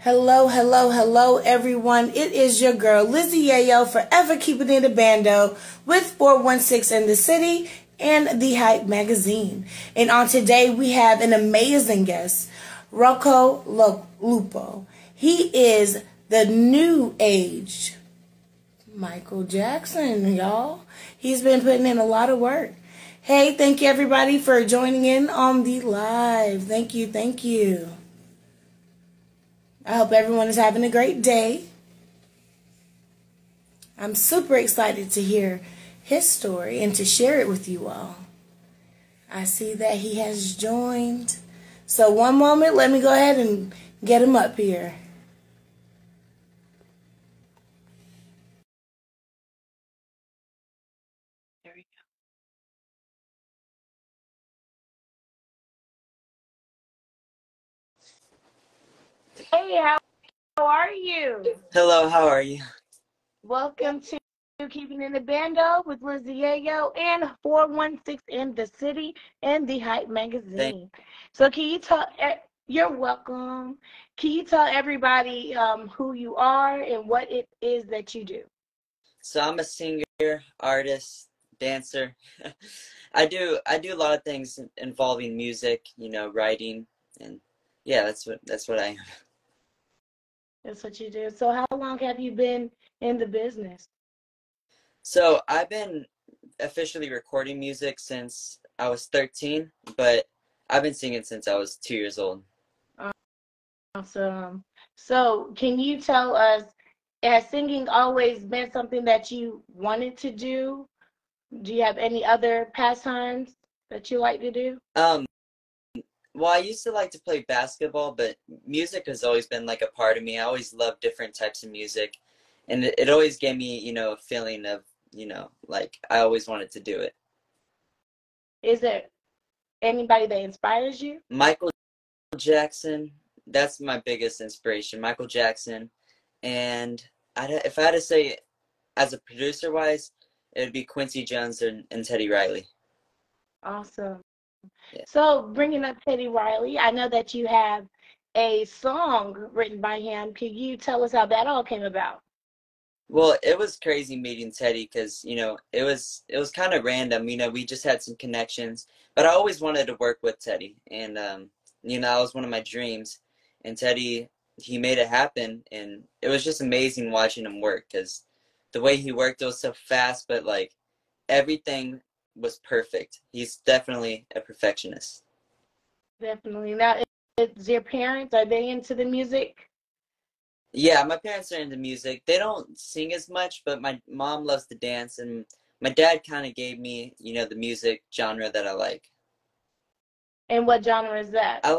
Hello, hello, hello, everyone. It is your girl, Lizzie Yayo, forever keeping it a bando with 416 in the City and The Hype Magazine. And on today, we have an amazing guest, Rocco Lupo. He is the new age Michael Jackson, y'all. He's been putting in a lot of work. Hey, thank you, everybody, for joining in on the live. Thank you, thank you. I hope everyone is having a great day. I'm super excited to hear his story and to share it with you all. I see that he has joined. So one moment, let me go ahead and get him up here. There we go. Hey, how are you? Hello, how are you? Welcome to Keeping in the Bando with Lizzie Yayo and 416 in the City and The Hype Magazine. So can you tell, you're welcome. Can you tell everybody who you are and what it is that you do? So I'm a singer, artist, dancer. I do a lot of things involving music, writing, and yeah, that's what I am. That's what you do. So how long have you been in the business? So I've been officially recording music since I was 13, but I've been singing since I was 2 years old. Awesome. So can you tell us, has singing always been something that you wanted to do? Do you have any other pastimes that you like to do? Well, I used to like to play basketball, but music has always been like a part of me. I always loved different types of music, and it always gave me, a feeling of, like I always wanted to do it. Is there anybody that inspires you? Michael Jackson, that's my biggest inspiration. Michael Jackson, and if I had to say, as a producer wise, it would be Quincy Jones and Teddy Riley. Awesome. Yeah. So bringing up Teddy Riley, I know that you have a song written by him. Can you tell us how that all came about? Well, it was crazy meeting Teddy because, it was kind of random. We just had some connections, but I always wanted to work with Teddy, and that was one of my dreams. And Teddy, he made it happen, and it was just amazing watching him work because the way he worked, it was so fast, but like everything was perfect. He's definitely a perfectionist. Definitely. Now, is your parents, are they into the music? Yeah, my parents are into music. They don't sing as much, but my mom loves to dance, and my dad kind of gave me, the music genre that I like. And what genre is that? I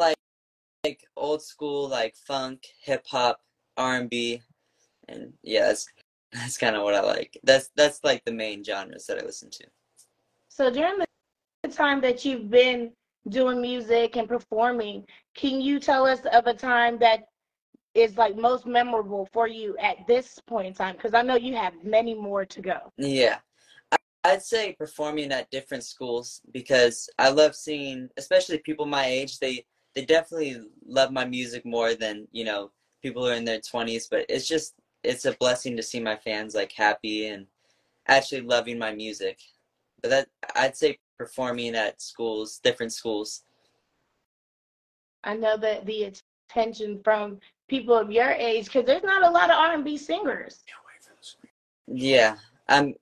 like old school, like funk, hip hop, R&B, and yeah, that's kind of what I like. That's like the main genres that I listen to. So during the time that you've been doing music and performing, can you tell us of a time that is like most memorable for you at this point in time? Because I know you have many more to go. Yeah. I'd say performing at different schools because I love seeing, especially people my age, they definitely love my music more than, people who are in their 20s, but it's a blessing to see my fans like happy and actually loving my music. But that I'd say performing at schools, different schools. I know that the attention from people of your age, because there's not a lot of R&B singers. Yeah. I'm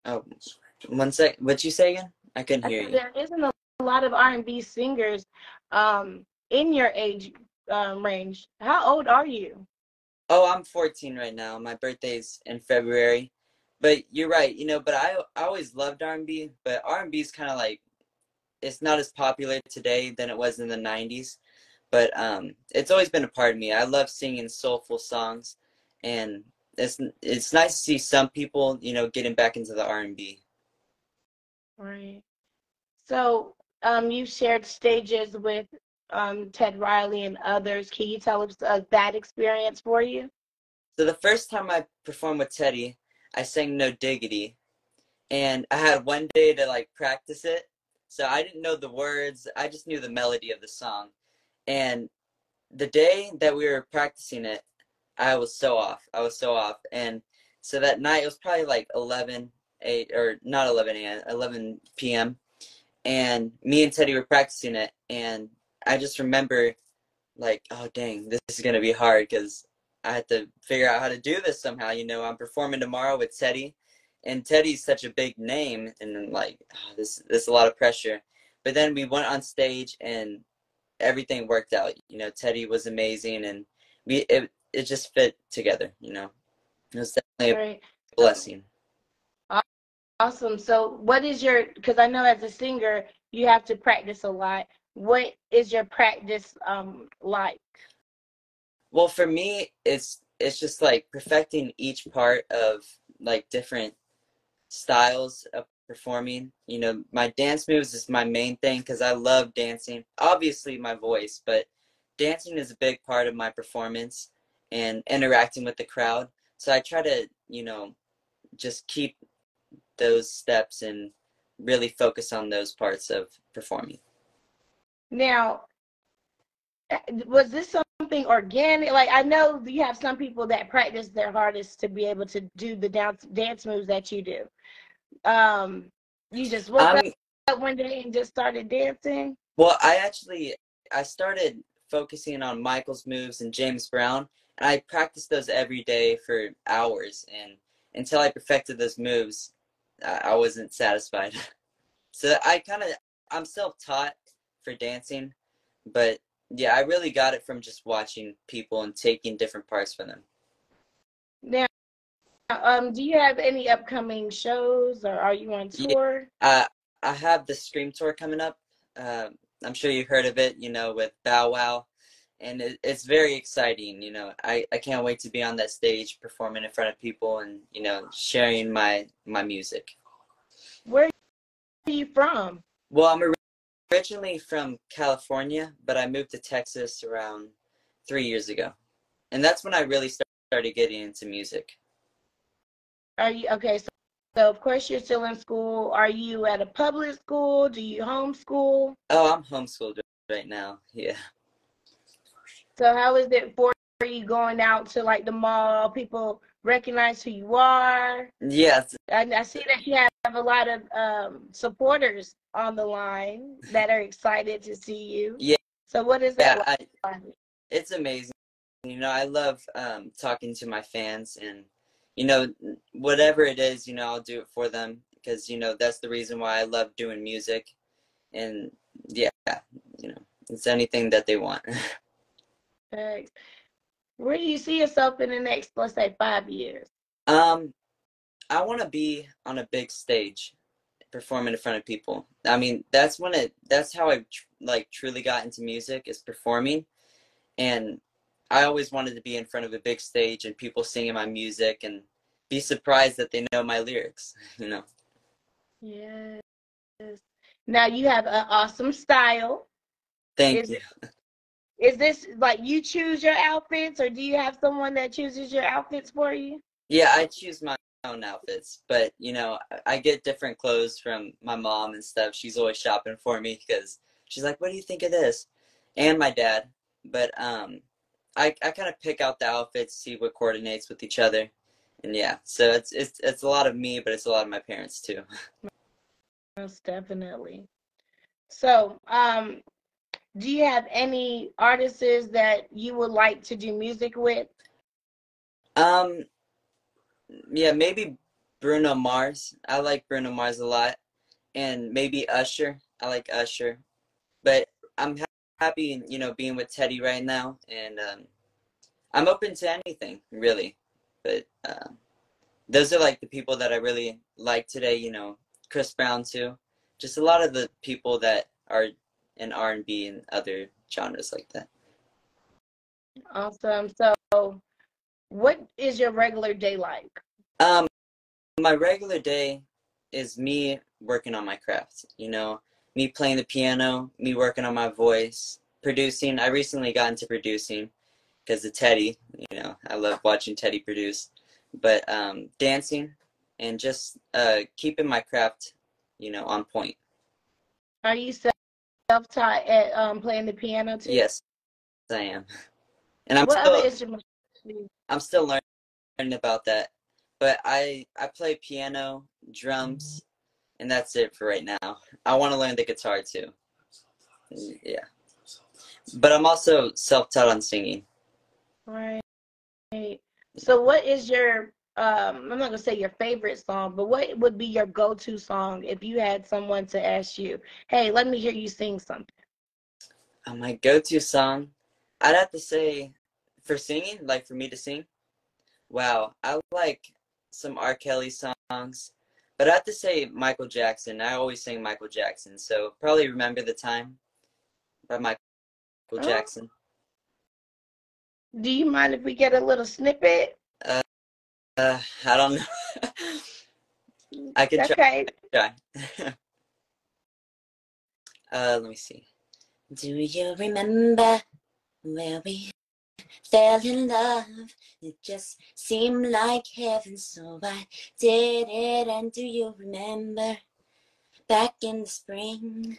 oh, one sec. What'd you say again? I couldn't I hear said you. there isn't a lot of R&B singers in your age range. How old are you? Oh, I'm 14 right now. My birthday's in February. But you're right, but I always loved R&B, but R&B is kind of like it's not as popular today than it was in the 90s, but it's always been a part of me. I love singing soulful songs, and it's nice to see some people, getting back into the R&B. Right. So you've shared stages with Ted Riley and others. Can you tell us that experience for you? So the first time I performed with Teddy, I sang No Diggity, and I had one day to like practice it. So I didn't know the words. I just knew the melody of the song. And the day that we were practicing it, I was so off. I was so off. And so that night, it was probably like 11, 8, or not 11 a.m., 11 p.m. And me and Teddy were practicing it. And I just remember, like, oh, dang, this is going to be hard because I had to figure out how to do this somehow. I'm performing tomorrow with Teddy. And Teddy's such a big name. And, like, oh, this is a lot of pressure. But then we went on stage and everything worked out. Teddy was amazing, and it just fit together. It was definitely Right. a blessing. Awesome. So what is because I know as a singer, you have to practice a lot. What is your practice like? Well, for me, it's just like perfecting each part of like different styles of performing. My dance moves is my main thing because I love dancing. Obviously, my voice, but dancing is a big part of my performance and interacting with the crowd. So I try to, just keep those steps and really focus on those parts of performing. Now, was this something organic? Like, I know you have some people that practice their hardest to be able to do the dance moves that you do. You just woke up one day and just started dancing? Well, I started focusing on Michael's moves and James Brown, and I practiced those every day for hours, and until I perfected those moves, I wasn't satisfied. So I'm self-taught for dancing, but yeah, I really got it from just watching people and taking different parts from them. Now, do you have any upcoming shows, or are you on tour? Yeah, I have the Scream tour coming up. I'm sure you've heard of it, with Bow Wow, and it's very exciting. I can't wait to be on that stage performing in front of people and sharing my music. Where are you from? Well, I'm originally from California, but I moved to Texas around 3 years ago, and that's when I really started getting into music. Are you okay? So of course you're still in school. Are you at a public school? Do you homeschool? Oh, I'm homeschooled right now. Yeah. So how is it for you going out to like the mall? People recognize who you are. Yes. I see that you have a lot of supporters on the line that are excited to see you. Yeah. So what is that like? It's amazing. I love talking to my fans, and whatever it is, I'll do it for them because that's the reason why I love doing music, and yeah, it's anything that they want. Thanks. Where do you see yourself in the next, let's say, 5 years? I want to be on a big stage performing in front of people. I mean, that's how I truly got into music, is performing. And I always wanted to be in front of a big stage and people singing my music and be surprised that they know my lyrics. Yes. Now you have an awesome style. Thank you. Is this like you choose your outfits, or do you have someone that chooses your outfits for you? Yeah, I choose my own outfits, but I get different clothes from my mom and stuff. She's always shopping for me because she's like, "What do you think of this?" And my dad. But I kind of pick out the outfits, see what coordinates with each other, and yeah. So it's a lot of me, but it's a lot of my parents too. Most definitely. So, do you have any artists that you would like to do music with? Yeah, maybe Bruno Mars. I like Bruno Mars a lot, and maybe Usher. I like Usher, but I'm happy, being with Teddy right now, and I'm open to anything really. But those are like the people that I really like today. Chris Brown too. Just a lot of the people that are in R&B and other genres like that. Awesome. So, what is your regular day like? Um, my regular day is me working on my craft. Me playing the piano, me working on my voice, producing. I recently got into producing because of Teddy. I love watching Teddy produce. But dancing and just keeping my craft, on point. Are you self-taught at playing the piano too? Yes. I am. And What other instruments do you? I'm still learning about that. But I play piano, drums, and that's it for right now. I want to learn the guitar too. Yeah. But I'm also self-taught on singing. Right. So what is your I'm not gonna say your favorite song, but what would be your go-to song if you had someone to ask you, hey, let me hear you sing something? My go-to song, I'd have to say, for singing, like for me to sing, wow, I like some R. Kelly songs, but I have to say Michael Jackson. I always sing Michael Jackson, so probably Remember the Time by Michael Oh, Jackson. do you mind if we get a little snippet? Uh, I don't know. I could try. Okay. try. Let me see. Do you remember where we fell in love? It just seemed like heaven, so I did it. And do you remember back in the spring?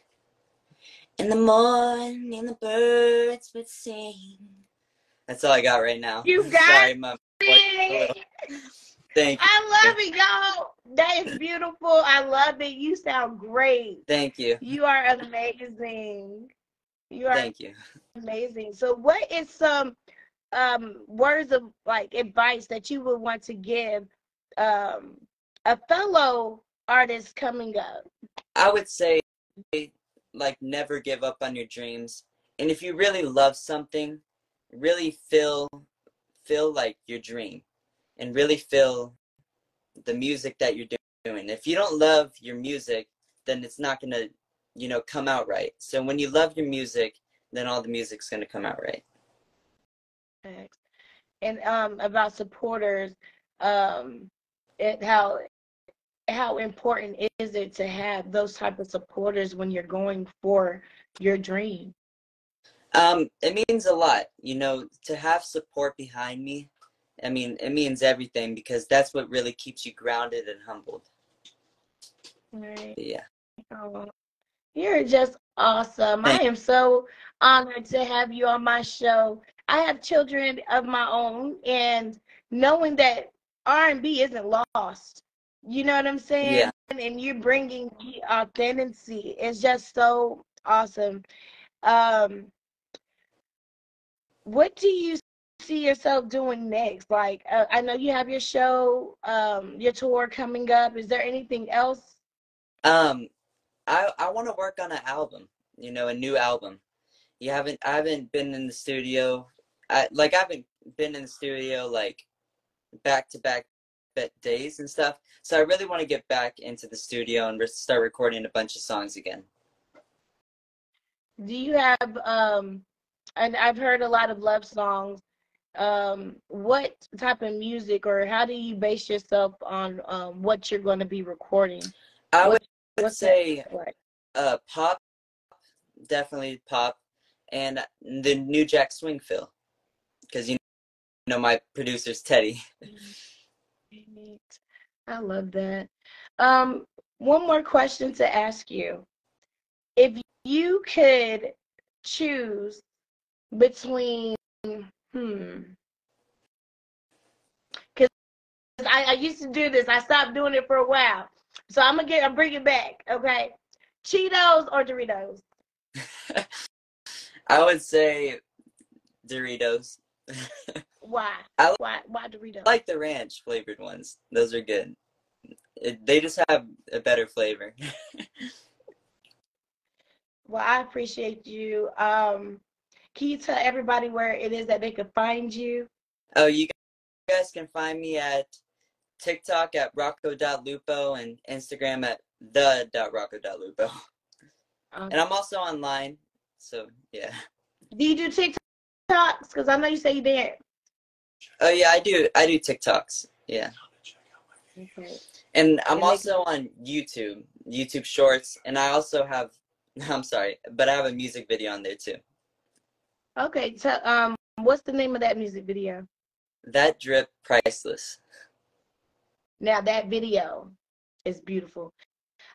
In the morning, the birds would sing. That's all I got right now. You got Sorry, my voice is a little. it. Thank you. I love it, y'all. That is beautiful. I love it. You sound great. Thank you. You are amazing. You are Thank you. amazing. So what is some words of like advice that you would want to give um a fellow artist coming up? I would say, like, never give up on your dreams. And if you really love something, really feel like your dream, and really feel the music that you're doing. If you don't love your music, then it's not gonna, come out right. So when you love your music, then all the music's gonna come out right. And about supporters, um how important is it to have those type of supporters when you're going for your dream? It means a lot, to have support behind me. I mean, it means everything because that's what really keeps you grounded and humbled. Right. Yeah. Oh, you're just awesome. I Thank am so honored to have you on my show. I have children of my own, and knowing that R&B isn't lost, you know what I'm Yeah. saying? And you're bringing the authenticity. It's just so awesome. Um, what do you see yourself doing next? Like, I know you have your show, your tour coming up. Is there anything else? Um, I want to work on an album, a new album. I haven't been in the studio. I haven't been in the studio like back to back days and stuff. So I really want to get back into the studio and start recording a bunch of songs again. Do you have and I've heard a lot of love songs. What type of music or how do you base yourself on what you're going to be recording? I What would what's that say like? pop, definitely pop, and the New Jack Swing feel, because my producer's Teddy. I love that. Um, one more question to ask you. If you could choose between, because I used to do this. I stopped doing it for a while. So I'm bring it back, okay? Cheetos or Doritos? I would say Doritos. Why? I Why Doritos? like the ranch flavored ones. Those are good. They just have a better flavor. Well, I appreciate you. Can you tell everybody where it is that they could find you? Oh, you guys can find me at TikTok at Rocco.Lupo and Instagram at the.Rocco.Lupo. And I'm also online, so yeah. Do you do TikToks? Because I know you say you did. Oh yeah, I do TikToks. Yeah. Okay. And I'm And they also on YouTube Shorts, and I also have I'm sorry, but I have a music video on there too. okay. What's the name of that music video? That drip priceless. Now that video is beautiful.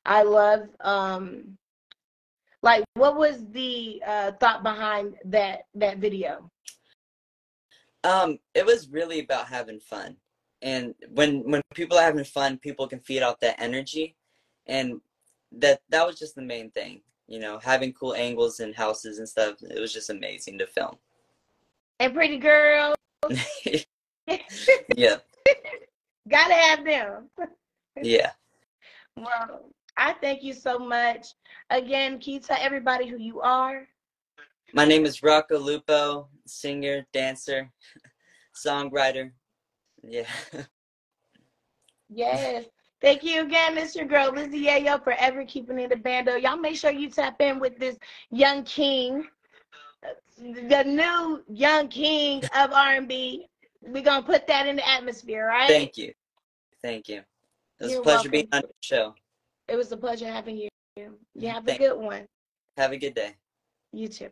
I love Like, what was the thought behind that video? It was really about having fun. And when people are having fun, people can feed off that energy. And that was just the main thing. You know, having cool angles and houses and stuff. It was just amazing to film. And pretty girls. Yeah. Gotta have them. Yeah. Well, I thank you so much. Again, can you tell everybody who you are? My name is Rocco Lupo, singer, dancer, songwriter. Yeah. Yes. Thank you again. It's your girl, Lizzie Yayo, forever keeping it a bando. Y'all make sure you tap in with this young king, the new young king of R&B. We're going to put that in the atmosphere, right? Thank you. Thank you. It was You're a pleasure welcome. being on the show. It was a pleasure having you. You have a Thank good one. Have a good day. You too.